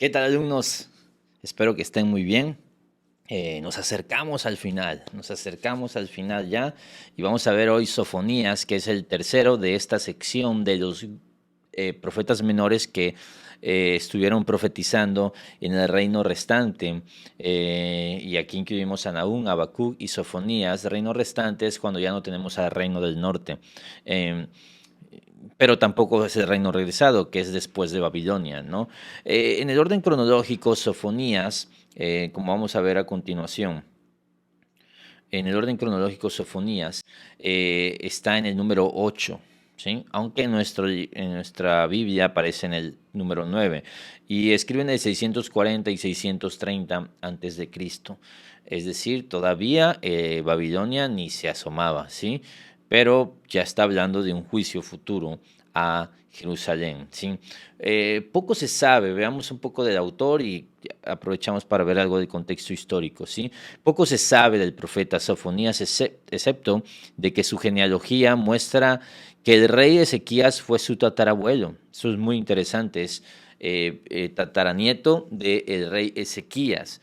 ¿Qué tal, alumnos? Espero que estén muy bien. Nos acercamos al final ya y vamos a ver hoy Sofonías, que es el tercero de esta sección de los profetas menores que estuvieron profetizando en el reino restante. Y aquí incluimos a Nahum, Habacuc y Sofonías. Reino restante es cuando ya no tenemos al reino del norte. Eh, pero tampoco es el reino regresado, que es después de Babilonia, ¿no? En el orden cronológico, Sofonías, como vamos a ver a continuación, en el orden cronológico, Sofonías está en el número 8, ¿sí? Aunque en nuestra Biblia aparece en el número 9 y escriben el 640 y 630 antes de Cristo. Es decir, todavía Babilonia ni se asomaba, ¿sí? Pero ya está hablando de un juicio futuro a Jerusalén, ¿sí? Poco se sabe, veamos un poco del autor y aprovechamos para ver algo de contexto histórico, ¿sí? Poco se sabe del profeta Sofonías, excepto de que su genealogía muestra que el rey Ezequías fue su tatarabuelo. Eso es muy interesante, es tataranieto del rey Ezequías.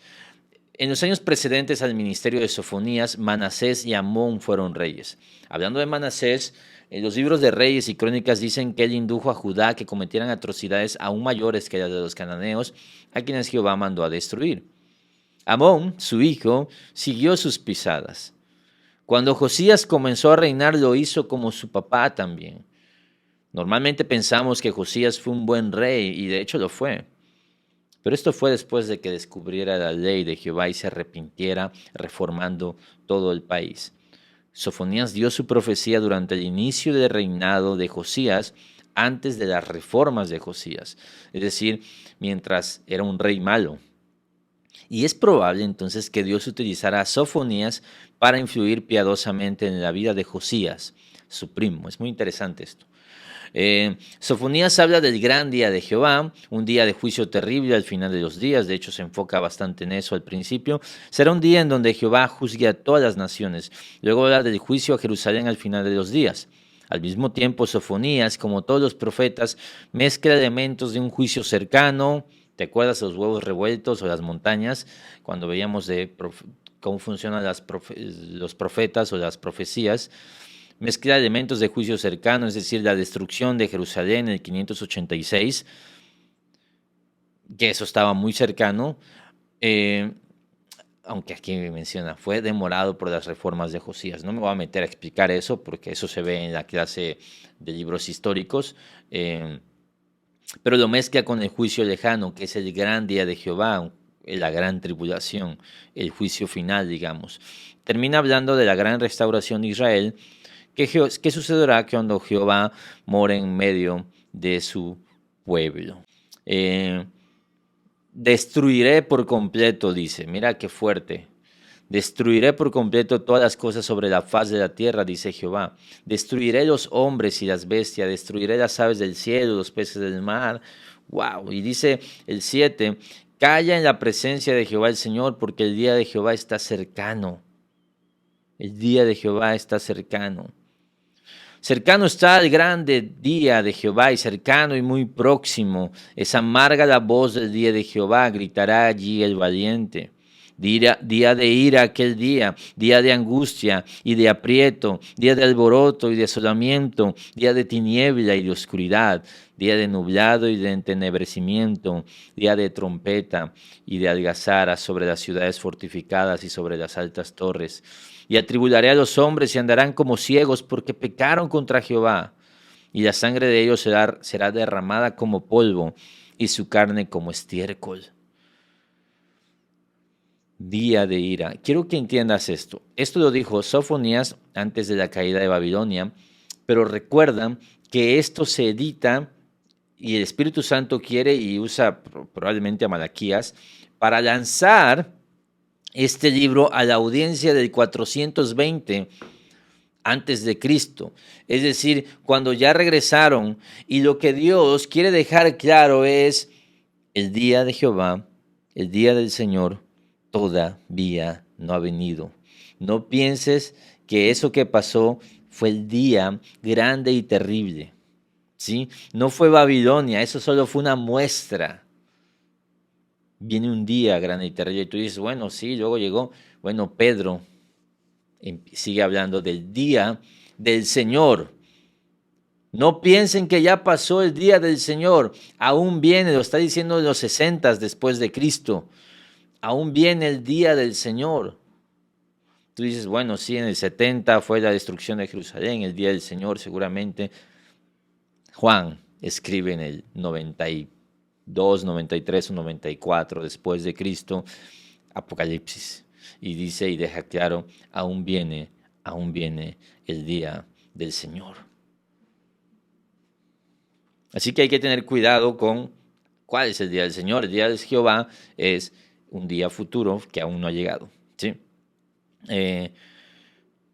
En los años precedentes al ministerio de Sofonías, Manasés y Amón fueron reyes. Hablando de Manasés, los libros de Reyes y Crónicas dicen que él indujo a Judá que cometieran atrocidades aún mayores que las de los cananeos, a quienes Jehová mandó a destruir. Amón, su hijo, siguió sus pisadas. Cuando Josías comenzó a reinar, lo hizo como su papá también. Normalmente pensamos que Josías fue un buen rey, y de hecho lo fue. Pero esto fue después de que descubriera la ley de Jehová y se arrepintiera, reformando todo el país. Sofonías dio su profecía durante el inicio del reinado de Josías, antes de las reformas de Josías, es decir, mientras era un rey malo. Y es probable entonces que Dios utilizara a Sofonías para influir piadosamente en la vida de Josías, su primo. Es muy interesante esto. Sofonías habla del gran día de Jehová, un día de juicio terrible al final de los días, de hecho se enfoca bastante en eso al principio. Será un día en donde Jehová juzgue a todas las naciones. Luego habla del juicio a Jerusalén al final de los días. Al mismo tiempo, Sofonías, como todos los profetas, mezcla elementos de un juicio cercano. ¿Te acuerdas de los huevos revueltos o las montañas? Cuando veíamos cómo funcionan los profetas o las profecías. Mezcla elementos de juicio cercano, es decir, la destrucción de Jerusalén en el 586, que eso estaba muy cercano, eh, aunque aquí me menciona, fue demorado por las reformas de Josías. No me voy a meter a explicar eso porque eso se ve en la clase de libros históricos, pero lo mezcla con el juicio lejano, que es el gran día de Jehová, la gran tribulación, el juicio final, digamos. Termina hablando de la gran restauración de Israel, ¿qué sucederá cuando Jehová mora en medio de su pueblo? Destruiré por completo, dice. Mira qué fuerte. Destruiré por completo todas las cosas sobre la faz de la tierra, dice Jehová. Destruiré los hombres y las bestias, destruiré las aves del cielo, los peces del mar. Wow. Y dice el 7, calla en la presencia de Jehová el Señor, porque el día de Jehová está cercano. El día de Jehová está cercano. Cercano está el grande día de Jehová y cercano y muy próximo. Es amarga la voz del día de Jehová, gritará allí el valiente. Día de ira aquel día de angustia y de aprieto, día de alboroto y de asolamiento, día de tiniebla y de oscuridad, día de nublado y de entenebrecimiento, día de trompeta y de algazara sobre las ciudades fortificadas y sobre las altas torres. Y atribularé a los hombres y andarán como ciegos porque pecaron contra Jehová. Y la sangre de ellos será derramada como polvo y su carne como estiércol. Día de ira. Quiero que entiendas esto. Esto lo dijo Sofonías antes de la caída de Babilonia, pero recuerda que esto se edita y el Espíritu Santo quiere y usa probablemente a Malaquías para lanzar este libro a la audiencia del 420 antes de Cristo. Es decir, cuando ya regresaron y lo que Dios quiere dejar claro es el día de Jehová, el día del Señor todavía no ha venido. No pienses que eso que pasó fue el día grande y terrible. ¿Sí? No fue Babilonia, eso solo fue una muestra. Viene un día grande y terrible. Y tú dices, bueno, sí, luego llegó. Bueno, Pedro sigue hablando del día del Señor. No piensen que ya pasó el día del Señor. Aún viene, lo está diciendo en los 60 después de Cristo. Aún viene el día del Señor. Tú dices, bueno, sí, en el 70 fue la destrucción de Jerusalén, el día del Señor seguramente. Juan escribe en el 92, 93 o 94 después de Cristo, Apocalipsis, y dice y deja claro, aún viene el día del Señor. Así que hay que tener cuidado con cuál es el día del Señor. El día de Jehová es un día futuro que aún no ha llegado, ¿sí?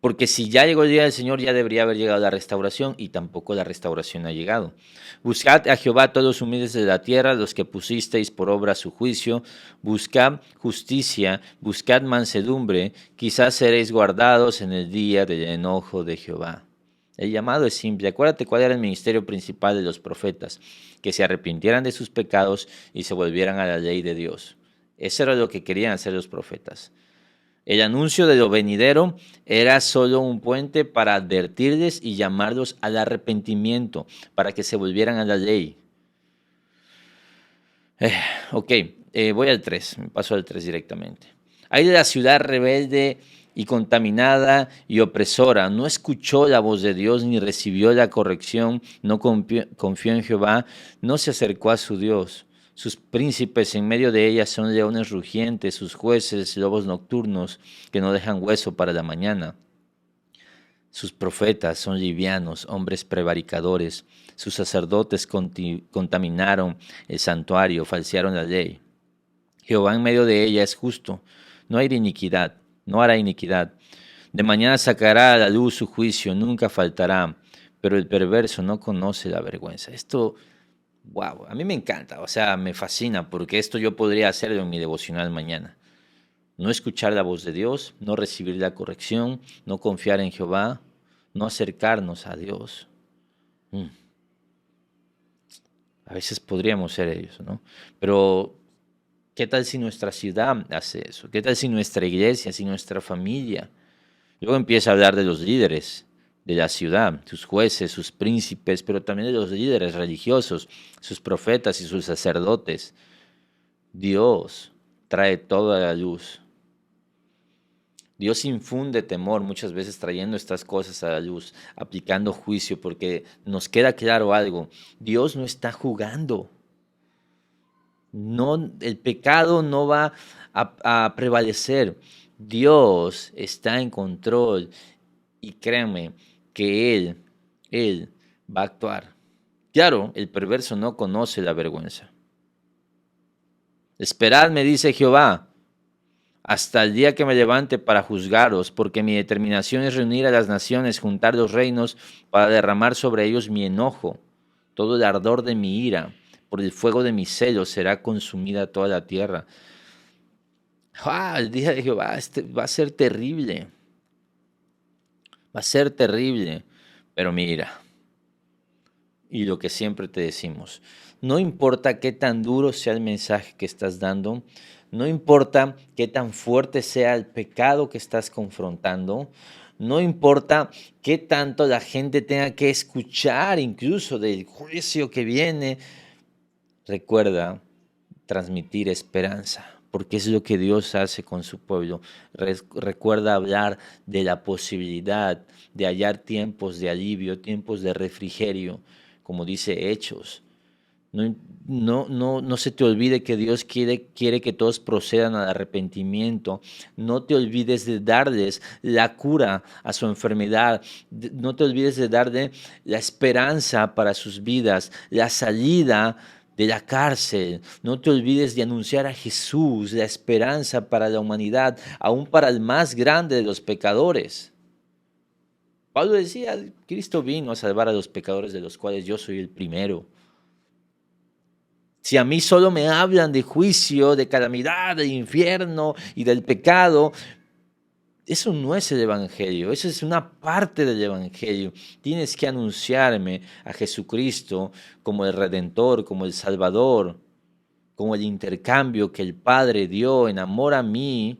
Porque si ya llegó el día del Señor, ya debería haber llegado la restauración, y tampoco la restauración ha llegado. Buscad a Jehová todos los humildes de la tierra, los que pusisteis por obra su juicio. Buscad justicia, buscad mansedumbre, quizás seréis guardados en el día del enojo de Jehová. El llamado es simple. Acuérdate cuál era el ministerio principal de los profetas: que se arrepintieran de sus pecados y se volvieran a la ley de Dios. Eso era lo que querían hacer los profetas. El anuncio de lo venidero era solo un puente para advertirles y llamarlos al arrepentimiento, para que se volvieran a la ley. Eh, ok, voy al 3, me paso al 3 directamente. Hay de la ciudad rebelde y contaminada y opresora, no escuchó la voz de Dios ni recibió la corrección, no confió en Jehová, no se acercó a su Dios. Sus príncipes en medio de ella son leones rugientes, sus jueces lobos nocturnos que no dejan hueso para la mañana. Sus profetas son livianos, hombres prevaricadores. Sus sacerdotes contaminaron el santuario, falsearon la ley. Jehová en medio de ella es justo, no hay iniquidad, no hará iniquidad. De mañana sacará a la luz su juicio, nunca faltará, pero el perverso no conoce la vergüenza. Esto, wow, a mí me encanta, o sea, me fascina, porque esto yo podría hacerlo en mi devocional mañana. No escuchar la voz de Dios, no recibir la corrección, no confiar en Jehová, no acercarnos a Dios. A veces podríamos ser ellos, ¿no? Pero ¿qué tal si nuestra ciudad hace eso? ¿Qué tal si nuestra iglesia, si nuestra familia? Luego empieza a hablar de los líderes de la ciudad, sus jueces, sus príncipes, pero también de los líderes religiosos, sus profetas y sus sacerdotes. Dios trae toda la luz. Dios infunde temor muchas veces trayendo estas cosas a la luz, aplicando juicio, porque nos queda claro algo: Dios no está jugando. No, el pecado no va a prevalecer. Dios está en control, y créanme que Él va a actuar. Claro, el perverso no conoce la vergüenza. Esperad, me dice Jehová, hasta el día que me levante para juzgaros, porque mi determinación es reunir a las naciones, juntar los reinos, para derramar sobre ellos mi enojo. Todo el ardor de mi ira, por el fuego de mis celos, será consumida toda la tierra. El día de Jehová va a ser terrible. Va a ser terrible. Pero mira, y lo que siempre te decimos, no importa qué tan duro sea el mensaje que estás dando, no importa qué tan fuerte sea el pecado que estás confrontando, no importa qué tanto la gente tenga que escuchar incluso del juicio que viene, recuerda transmitir esperanza, porque es lo que Dios hace con su pueblo. Recuerda hablar de la posibilidad de hallar tiempos de alivio, tiempos de refrigerio, como dice Hechos. No se te olvide que Dios quiere que todos procedan al arrepentimiento. No te olvides de darles la cura a su enfermedad. No te olvides de darle la esperanza para sus vidas, la salida de la cárcel. No te olvides de anunciar a Jesús, la esperanza para la humanidad, aún para el más grande de los pecadores. Pablo decía: Cristo vino a salvar a los pecadores, de los cuales yo soy el primero. Si a mí solo me hablan de juicio, de calamidad, del infierno y del pecado, eso no es el Evangelio, eso es una parte del Evangelio. Tienes que anunciarme a Jesucristo como el Redentor, como el Salvador. como el intercambio que el Padre dio en amor a mí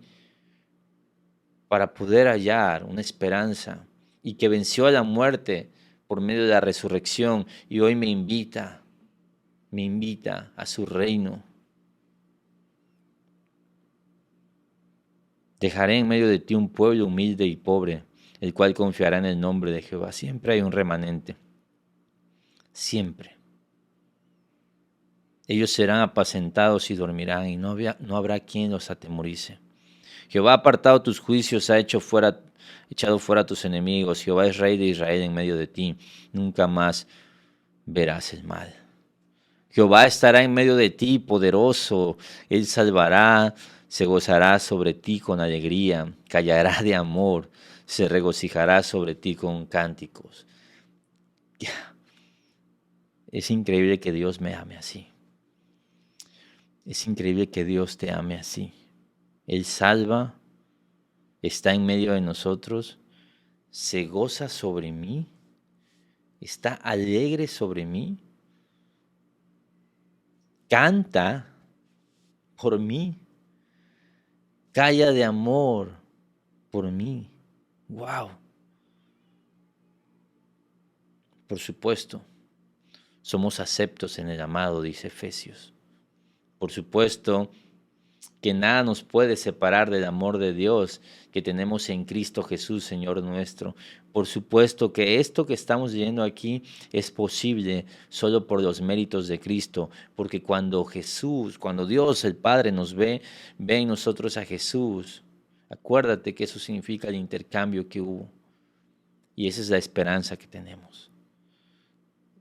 para poder hallar una esperanza y que venció a la muerte por medio de la resurrección y hoy me invita a su reino. Dejaré en medio de ti un pueblo humilde y pobre, el cual confiará en el nombre de Jehová. Siempre hay un remanente, siempre. Ellos serán apacentados y dormirán, y no habrá quien los atemorice. Jehová ha apartado tus juicios, echado fuera a tus enemigos. Jehová es rey de Israel en medio de ti. Nunca más verás el mal. Jehová estará en medio de ti, poderoso. Él salvará, se gozará sobre ti con alegría, callará de amor, se regocijará sobre ti con cánticos. Es increíble que Dios me ame así. Es increíble que Dios te ame así. Él salva, está en medio de nosotros, se goza sobre mí, está alegre sobre mí, canta por mí, calla de amor por mí. ¡Wow! Por supuesto, somos aceptos en el amado, dice Efesios. Por supuesto que nada nos puede separar del amor de Dios que tenemos en Cristo Jesús, Señor nuestro. Por supuesto que esto que estamos leyendo aquí es posible solo por los méritos de Cristo, porque cuando Dios el Padre nos ve en nosotros a Jesús. Acuérdate que eso significa el intercambio que hubo. Y esa es la esperanza que tenemos.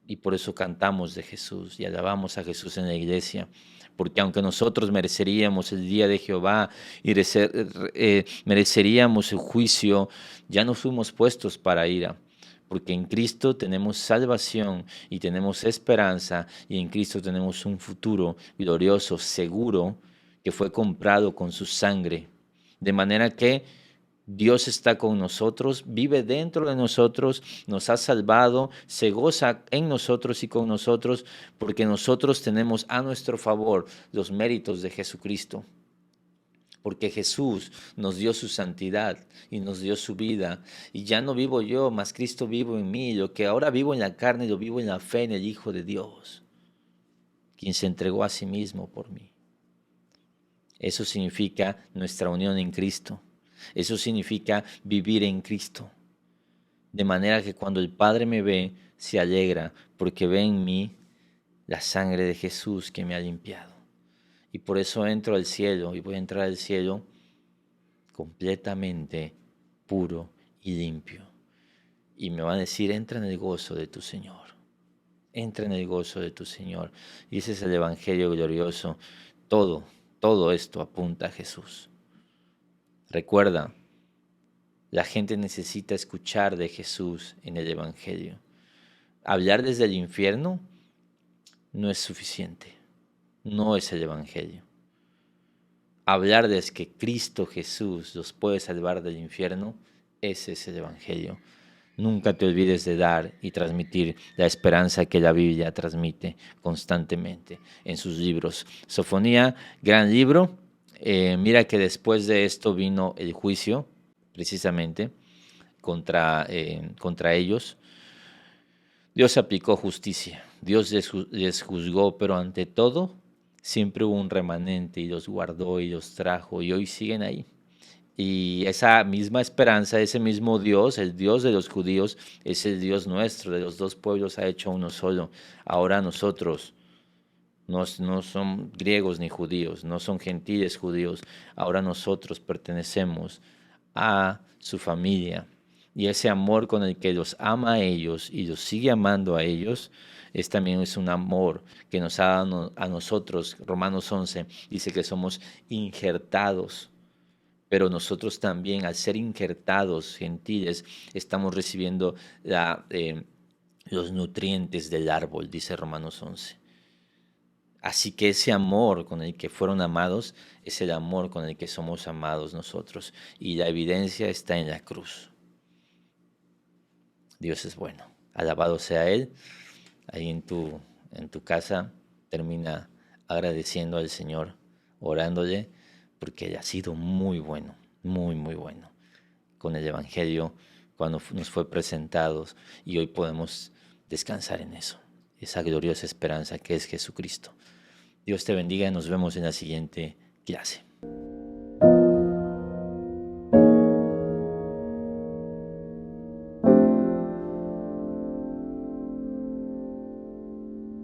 Y por eso cantamos de Jesús y alabamos a Jesús en la iglesia. Porque aunque nosotros mereceríamos el día de Jehová y mereceríamos el juicio, ya no fuimos puestos para ira. Porque en Cristo tenemos salvación y tenemos esperanza y en Cristo tenemos un futuro glorioso, seguro, que fue comprado con su sangre. De manera que Dios está con nosotros, vive dentro de nosotros, nos ha salvado, se goza en nosotros y con nosotros, porque nosotros tenemos a nuestro favor los méritos de Jesucristo. Porque Jesús nos dio su santidad y nos dio su vida. Y ya no vivo yo, mas Cristo vivo en mí. Lo que ahora vivo en la carne, lo vivo en la fe en el Hijo de Dios, quien se entregó a sí mismo por mí. Eso significa nuestra unión en Cristo. Eso significa vivir en Cristo. De manera que cuando el Padre me ve, se alegra porque ve en mí la sangre de Jesús que me ha limpiado. Y por eso entro al cielo y voy a entrar al cielo completamente puro y limpio. Y me va a decir, entra en el gozo de tu Señor. Entra en el gozo de tu Señor. Y ese es el Evangelio glorioso. Todo esto apunta a Jesús. Recuerda, la gente necesita escuchar de Jesús en el Evangelio. Hablar desde el infierno no es suficiente, no es el Evangelio. Hablar desde que Cristo Jesús los puede salvar del infierno, ese es el Evangelio. Nunca te olvides de dar y transmitir la esperanza que la Biblia transmite constantemente en sus libros. Sofonía, gran libro. Mira que después de esto vino el juicio, precisamente, contra ellos. Dios aplicó justicia, Dios les juzgó, pero ante todo siempre hubo un remanente y los guardó y los trajo y hoy siguen ahí. Y esa misma esperanza, ese mismo Dios, el Dios de los judíos, es el Dios nuestro, de los dos pueblos ha hecho uno solo. Ahora nosotros no son griegos ni judíos, no son gentiles judíos, ahora nosotros pertenecemos a su familia. Y ese amor con el que los ama a ellos y los sigue amando a ellos, también es un amor que nos ha dado a nosotros. Romanos 11 dice que somos injertados, pero nosotros también, al ser injertados, gentiles, estamos recibiendo los nutrientes del árbol, dice Romanos 11. Así que ese amor con el que fueron amados es el amor con el que somos amados nosotros. Y la evidencia está en la cruz. Dios es bueno. Alabado sea Él. Ahí en tu casa termina agradeciendo al Señor, orándole, porque Él ha sido muy bueno, muy, muy bueno con el Evangelio cuando nos fue presentado y hoy podemos descansar en eso, esa gloriosa esperanza que es Jesucristo. Dios te bendiga y nos vemos en la siguiente clase.